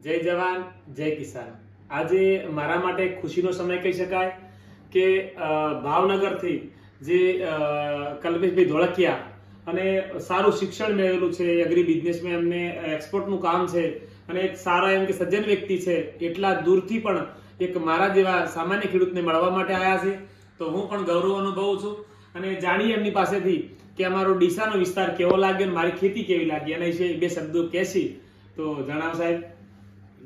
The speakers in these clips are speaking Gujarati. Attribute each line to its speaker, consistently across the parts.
Speaker 1: જય જવાન જય કિસાન। આજે મારા માટે ખુશીનો સમય કહી શકાય કે ભાવનગરથી જે કલ્પેશભાઈ ધોળકિયા અને સારું શિક્ષણ મેળવેલું છે, એગ્રી બિઝનેસમાં એમને એક્સપોર્ટનું કામ છે અને એક સારા એમ કે સજ્જન વ્યક્તિ છે, એટલા દૂરથી પણ એક મારા જેવા સામાન્ય ખેડૂતને મળવા માટે આવ્યા છે। તો હું પણ ગૌરવ અનુભવું છું અને જાણીએ એમની પાસેથી કે અમારો ડીસાનો વિસ્તાર કેવો લાગ્યો અને મારી ખેતી કેવી લાગી, એના વિશે બે શબ્દો કહેશી તો જણાવ સાહેબ।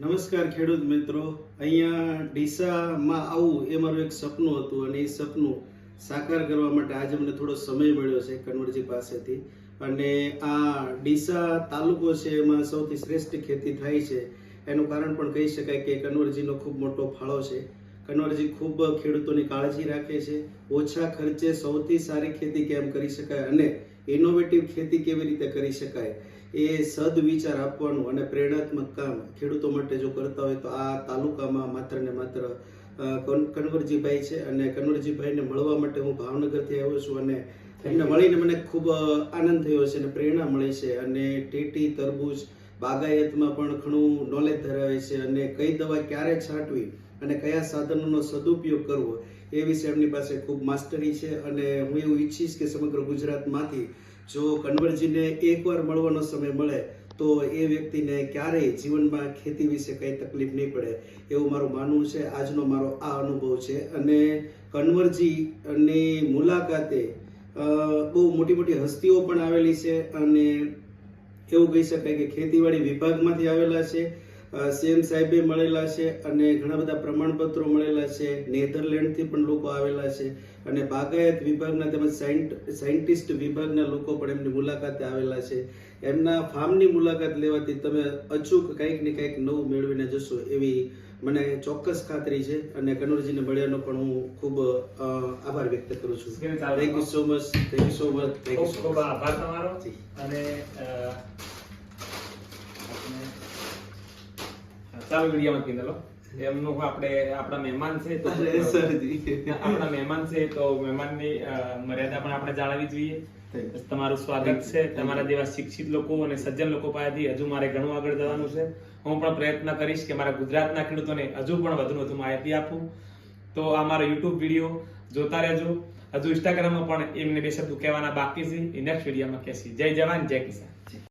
Speaker 2: નમસ્કાર ખેડૂત મિત્રો, અહીંયા ડીસામાં આવું એ મારું એક સપનું હતું અને એ સપનું સાકાર કરવા માટે આજે મને થોડો સમય મળ્યો છે કન્વરજી પાસેથી। અને આ ડીસા તાલુકો છે એમાં સૌથી શ્રેષ્ઠ ખેતી થાય છે એનું કારણ પણ કહી શકાય કે કન્વરજીનો ખૂબ મોટો ફાળો છે। કન્વરજી ખૂબ ખેડૂતોની કાળજી રાખે છે, ઓછા ખર્ચે સૌથી સારી ખેતી કેમ કરી શકાય અને ઇનોવેટિવ ખેતી કેવી રીતે કરી શકાય એ સદવિચાર આપવાનું અને પ્રેરણાત્મક કામ ખેડૂતો માટે જો કરતા હોય તો આ તાલુકામાં માત્ર ને માત્ર કન્વરજીભાઈ છે। અને કન્વરજીભાઈને મળવા માટે હું ભાવનગરથી આવ્યો છું અને એમને મળીને મને ખૂબ આનંદ થયો છે અને પ્રેરણા મળી છે। અને ટેટી, તરબૂચ, બાગાયતમાં પણ ઘણું નોલેજ ધરાવે છે અને કઈ દવા ક્યારે છાંટવી અને કયા સાધનોનો સદુપયોગ કરવો એ વિશે એમની પાસે ખૂબ માસ્ટરી છે। અને હું એવું ઈચ્છીશ કે સમગ્ર ગુજરાતમાંથી જો કન્વરજીને એકવાર મળવાનો સમય મળે તો એ વ્યક્તિને ક્યારેય જીવનમાં ખેતી વિશે કંઈ તકલીફ નહીં પડે એવું મારું માનવું છે। આજનો મારો આ અનુભવ છે અને કન્વરજીની મુલાકાતે બહુ મોટી મોટી હસ્તીઓ પણ આવેલી છે અને એવું કહી શકાય કે ખેતીવાડી વિભાગમાંથી આવેલા છે, સીએમ સાહેબે મળેલા છે અને ઘણા બધા પ્રમાણપત્રો મળેલા છે, નેધરલેન્ડથી પણ લોકો આવેલા છે અને બાગાયત વિભાગના તેમજ સાયન્ટિસ્ટ વિભાગના લોકો પણ એમની મુલાકાતે આવેલા છે। એમના ફાર્મની મુલાકાત લેવાથી તમે અચૂક કંઈક ને કંઈક નવું મેળવીને જશો એવી મને ચોક્કસ ખાતરી છે અને કન્વરજીને મળ્યાનો પણ હું ખૂબ આભાર વ્યક્ત કરું છું। Thank you so much, thank you so much, thank you so
Speaker 1: ખૂબ આભાર તમારો। અને ચાલો વિડીયોમાં કીધેલો એમનું આપણે આપણા મહેમાન છે તો આપણા મહેમાન છે તો મહેમાનની મર્યાદા પણ આપણે જાળવવી જોઈએ। તમારું સ્વાગત છે। તમારા જેવા શિક્ષિત લોકો અને સજ્જન લોકો પાસેથી હજુ મારે ઘણું આગળ જવાનું છે। હું પણ પ્રયત્ન કરીશ કે મારા ગુજરાતના ખેડૂતોને હજુ પણ વધુ માહિતી આપું। તો આ મારો યુટ્યુબ વિડીયો જોતા રહેજો। હજુ ઇન્સ્ટાગ્રામમાં પણ એમને બે શબ્દો કહેવાના બાકી છે, નેક્સ્ટ વિડીયોમાં કહેશી। જય જવાન જય કિસાન।